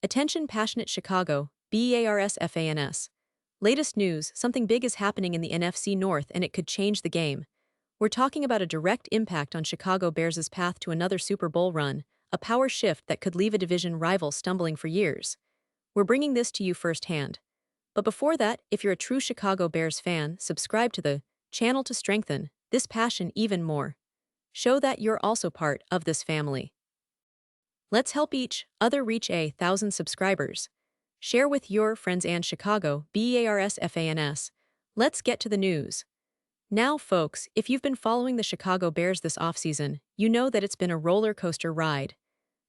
Attention passionate Chicago, BARS. Latest news, something big is happening in the NFC North and it could change the game. We're talking about a direct impact on Chicago Bears' path to another Super Bowl run, a power shift that could leave a division rival stumbling for years. We're bringing this to you firsthand. But before that, if you're a true Chicago Bears fan, subscribe to the channel to strengthen this passion even more. Show that you're also part of this family. Let's help each other reach 1,000 subscribers. Share with your friends and Chicago, BARS. Let's get to the news. Now, folks, if you've been following the Chicago Bears this offseason, you know that it's been a roller coaster ride.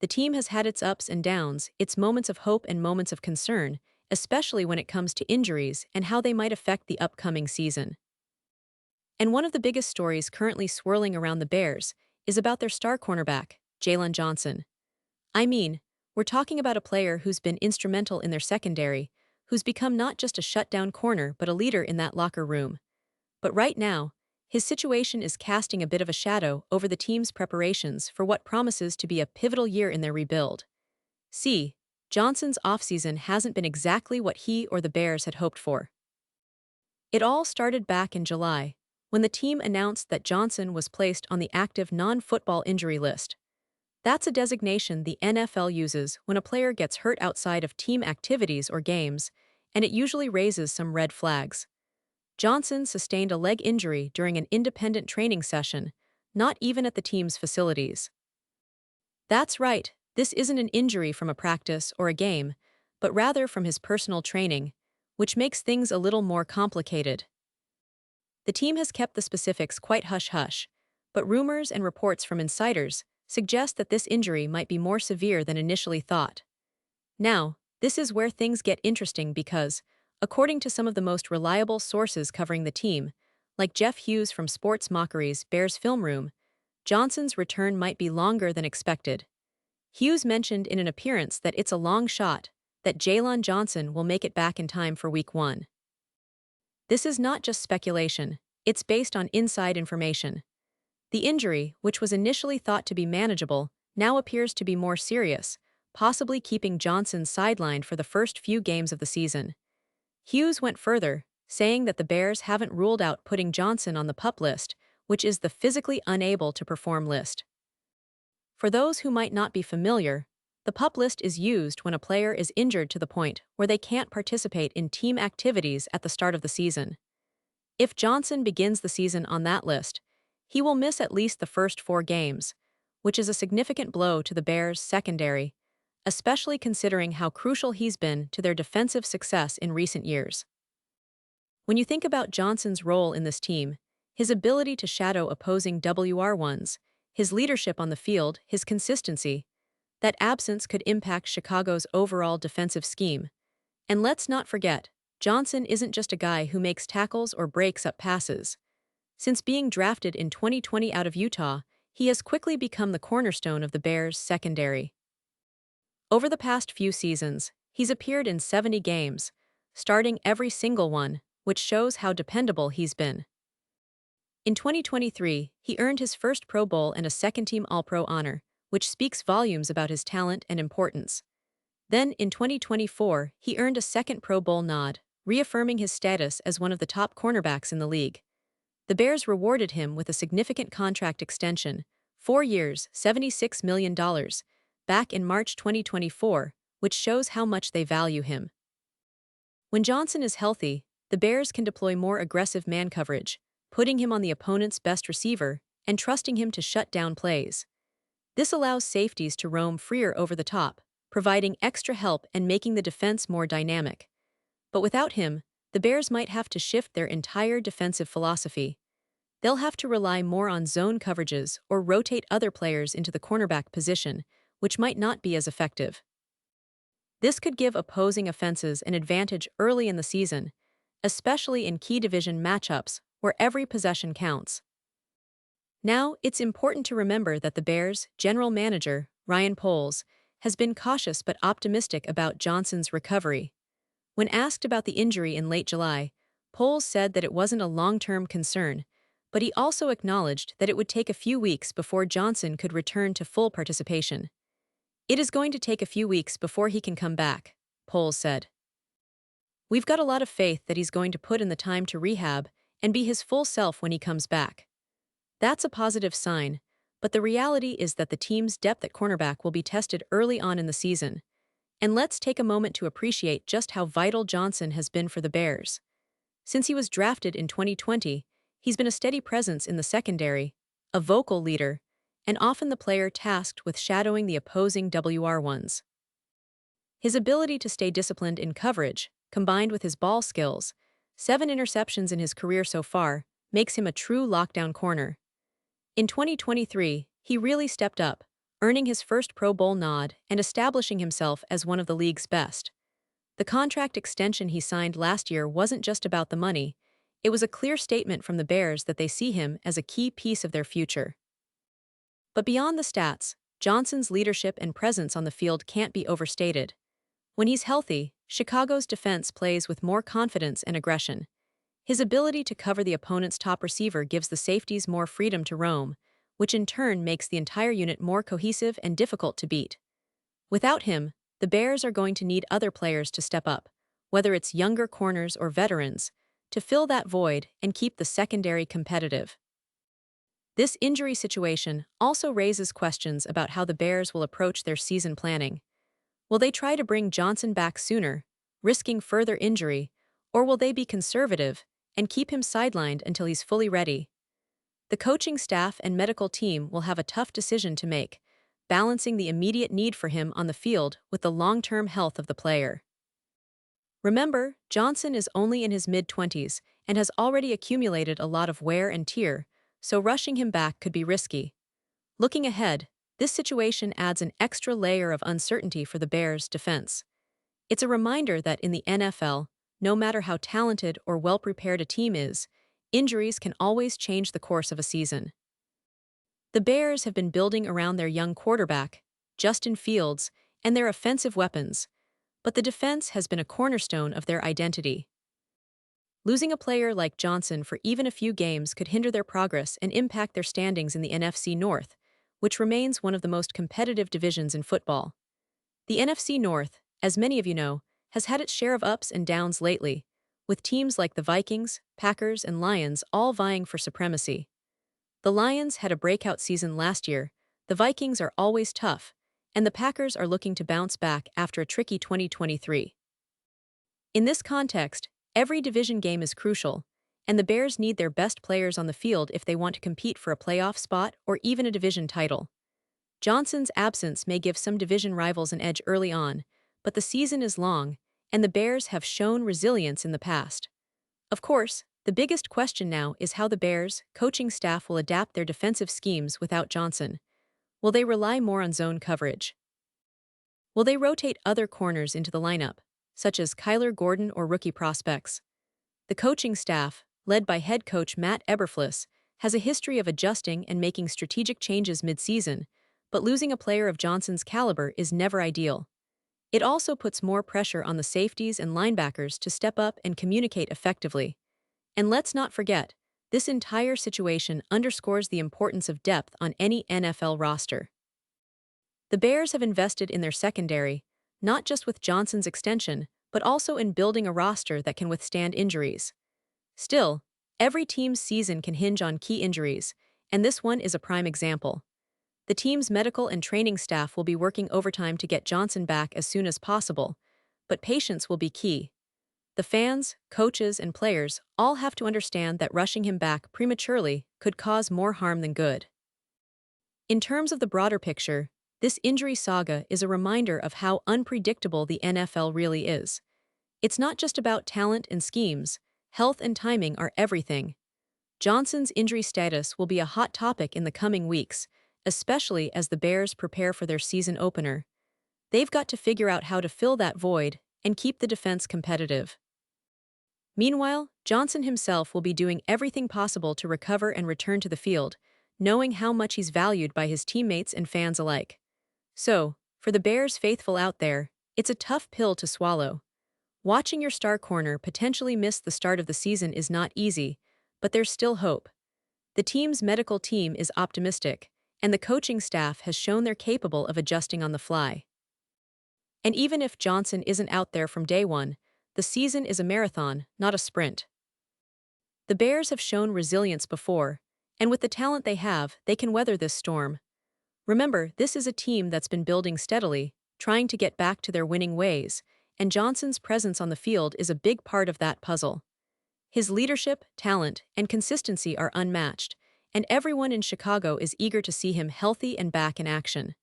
The team has had its ups and downs, its moments of hope and moments of concern, especially when it comes to injuries and how they might affect the upcoming season. And one of the biggest stories currently swirling around the Bears is about their star cornerback, Jaylon Johnson. I mean, we're talking about a player who's been instrumental in their secondary, who's become not just a shutdown corner but a leader in that locker room. But right now, his situation is casting a bit of a shadow over the team's preparations for what promises to be a pivotal year in their rebuild. See, Johnson's offseason hasn't been exactly what he or the Bears had hoped for. It all started back in July, when the team announced that Johnson was placed on the active non-football injury list. That's a designation the NFL uses when a player gets hurt outside of team activities or games, and it usually raises some red flags. Johnson sustained a leg injury during an independent training session, not even at the team's facilities. That's right, this isn't an injury from a practice or a game, but rather from his personal training, which makes things a little more complicated. The team has kept the specifics quite hush-hush, but rumors and reports from insiders suggest that this injury might be more severe than initially thought. Now, this is where things get interesting because, according to some of the most reliable sources covering the team, like Jeff Hughes from Sports Mockery's Bears Film Room, Johnson's return might be longer than expected. Hughes mentioned in an appearance that it's a long shot, that Jaylon Johnson will make it back in time for Week 1. This is not just speculation, it's based on inside information. The injury, which was initially thought to be manageable, now appears to be more serious, possibly keeping Johnson sidelined for the first few games of the season. Hughes went further, saying that the Bears haven't ruled out putting Johnson on the PUP list, which is the physically unable to perform list. For those who might not be familiar, the PUP list is used when a player is injured to the point where they can't participate in team activities at the start of the season. If Johnson begins the season on that list, he will miss at least the first 4 games, which is a significant blow to the Bears' secondary, especially considering how crucial he's been to their defensive success in recent years. When you think about Johnson's role in this team, his ability to shadow opposing WR1s, his leadership on the field, his consistency, that absence could impact Chicago's overall defensive scheme. And let's not forget, Johnson isn't just a guy who makes tackles or breaks up passes. Since being drafted in 2020 out of Utah, he has quickly become the cornerstone of the Bears' secondary. Over the past few seasons, he's appeared in 70 games, starting every single one, which shows how dependable he's been. In 2023, he earned his first Pro Bowl and a second-team All-Pro honor, which speaks volumes about his talent and importance. Then, in 2024, he earned a second Pro Bowl nod, reaffirming his status as one of the top cornerbacks in the league. The Bears rewarded him with a significant contract extension, 4 years, $76 million, back in March 2024, which shows how much they value him. When Johnson is healthy, the Bears can deploy more aggressive man coverage, putting him on the opponent's best receiver and trusting him to shut down plays. This allows safeties to roam freer over the top, providing extra help and making the defense more dynamic. But without him, the Bears might have to shift their entire defensive philosophy. They'll have to rely more on zone coverages or rotate other players into the cornerback position, which might not be as effective. This could give opposing offenses an advantage early in the season, especially in key division matchups where every possession counts. Now, it's important to remember that the Bears' general manager, Ryan Poles, has been cautious but optimistic about Johnson's recovery. When asked about the injury in late July, Poles said that it wasn't a long-term concern, but he also acknowledged that it would take a few weeks before Johnson could return to full participation. It is going to take a few weeks before he can come back, Poles said. We've got a lot of faith that he's going to put in the time to rehab and be his full self when he comes back. That's a positive sign, but the reality is that the team's depth at cornerback will be tested early on in the season. And let's take a moment to appreciate just how vital Johnson has been for the Bears. Since he was drafted in 2020, he's been a steady presence in the secondary, a vocal leader, and often the player tasked with shadowing the opposing WR1s. His ability to stay disciplined in coverage, combined with his ball skills, 7 interceptions in his career so far, makes him a true lockdown corner. In 2023, he really stepped up, earning his first Pro Bowl nod and establishing himself as one of the league's best. The contract extension he signed last year wasn't just about the money, it was a clear statement from the Bears that they see him as a key piece of their future. But beyond the stats, Johnson's leadership and presence on the field can't be overstated. When he's healthy, Chicago's defense plays with more confidence and aggression. His ability to cover the opponent's top receiver gives the safeties more freedom to roam, which in turn makes the entire unit more cohesive and difficult to beat. Without him, the Bears are going to need other players to step up, whether it's younger corners or veterans, to fill that void and keep the secondary competitive. This injury situation also raises questions about how the Bears will approach their season planning. Will they try to bring Johnson back sooner, risking further injury, or will they be conservative and keep him sidelined until he's fully ready? The coaching staff and medical team will have a tough decision to make, balancing the immediate need for him on the field with the long-term health of the player. Remember, Johnson is only in his mid-20s and has already accumulated a lot of wear and tear, so rushing him back could be risky. Looking ahead, this situation adds an extra layer of uncertainty for the Bears' defense. It's a reminder that in the NFL, no matter how talented or well-prepared a team is, injuries can always change the course of a season. The Bears have been building around their young quarterback, Justin Fields, and their offensive weapons, but the defense has been a cornerstone of their identity. Losing a player like Johnson for even a few games could hinder their progress and impact their standings in the NFC North, which remains one of the most competitive divisions in football. The NFC North, as many of you know, has had its share of ups and downs lately, with teams like the Vikings, Packers, and Lions all vying for supremacy. The Lions had a breakout season last year, the Vikings are always tough, and the Packers are looking to bounce back after a tricky 2023. In this context, every division game is crucial, and the Bears need their best players on the field if they want to compete for a playoff spot or even a division title. Johnson's absence may give some division rivals an edge early on, but the season is long, and the Bears have shown resilience in the past. Of course, the biggest question now is how the Bears' coaching staff will adapt their defensive schemes without Johnson. Will they rely more on zone coverage? Will they rotate other corners into the lineup, such as Kyler Gordon or rookie prospects? The coaching staff, led by head coach Matt Eberflus, has a history of adjusting and making strategic changes mid-season, but losing a player of Johnson's caliber is never ideal. It also puts more pressure on the safeties and linebackers to step up and communicate effectively. And let's not forget, this entire situation underscores the importance of depth on any NFL roster. The Bears have invested in their secondary, not just with Johnson's extension, but also in building a roster that can withstand injuries. Still, every team's season can hinge on key injuries, and this one is a prime example. The team's medical and training staff will be working overtime to get Johnson back as soon as possible, but patience will be key. The fans, coaches, and players all have to understand that rushing him back prematurely could cause more harm than good. In terms of the broader picture, this injury saga is a reminder of how unpredictable the NFL really is. It's not just about talent and schemes, health and timing are everything. Johnson's injury status will be a hot topic in the coming weeks, especially as the Bears prepare for their season opener. They've got to figure out how to fill that void and keep the defense competitive. Meanwhile, Johnson himself will be doing everything possible to recover and return to the field, knowing how much he's valued by his teammates and fans alike. So, for the Bears faithful out there, it's a tough pill to swallow. Watching your star corner potentially miss the start of the season is not easy, but there's still hope. The team's medical team is optimistic, and the coaching staff has shown they're capable of adjusting on the fly. And even if Johnson isn't out there from day one, the season is a marathon, not a sprint. The Bears have shown resilience before, and with the talent they have, they can weather this storm. Remember, this is a team that's been building steadily, trying to get back to their winning ways, and Johnson's presence on the field is a big part of that puzzle. His leadership, talent, and consistency are unmatched, and everyone in Chicago is eager to see him healthy and back in action.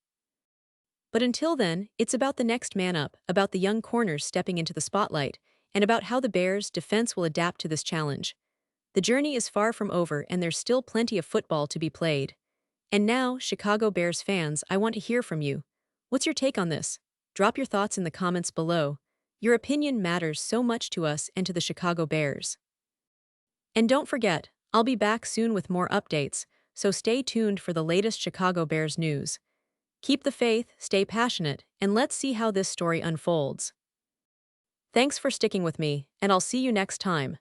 But until then, it's about the next man up, about the young corners stepping into the spotlight, and about how the Bears' defense will adapt to this challenge. The journey is far from over, and there's still plenty of football to be played. And now, Chicago Bears fans, I want to hear from you. What's your take on this? Drop your thoughts in the comments below. Your opinion matters so much to us and to the Chicago Bears. And don't forget, I'll be back soon with more updates, so stay tuned for the latest Chicago Bears news. Keep the faith, stay passionate, and let's see how this story unfolds. Thanks for sticking with me, and I'll see you next time.